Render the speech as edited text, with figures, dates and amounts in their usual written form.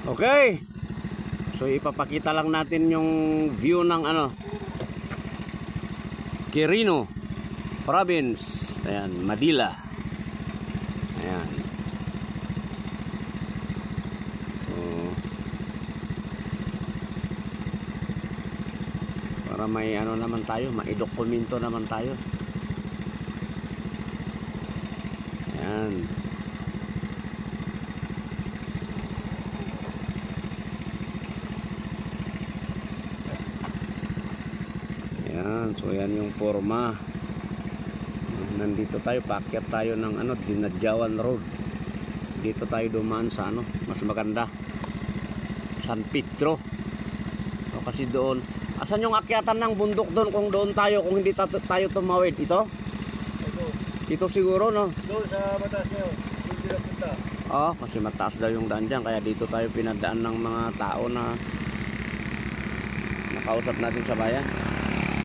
Okay. So ipapakita lang natin yung view ng Quirino Province. Ayan, Manila. Ayan. So para may naman tayo, maidokumento naman tayo. Ayan. Ayan, so yan yung forma. Nandito tayo, paakyat tayo ng Dinadjawan Road. Dito tayo dumaan sa mas maganda, San Pedro. So, kasi doon, asan yung akyatan ng bundok doon kung doon tayo, kung hindi tayo tumawid? Ito? Ito siguro, no? Doon sa mataas nyo, doon sila punta. Kasi mataas daw yung daan dyan, kaya dito tayo pinadaan ng mga tao na nakausap natin sa bayan.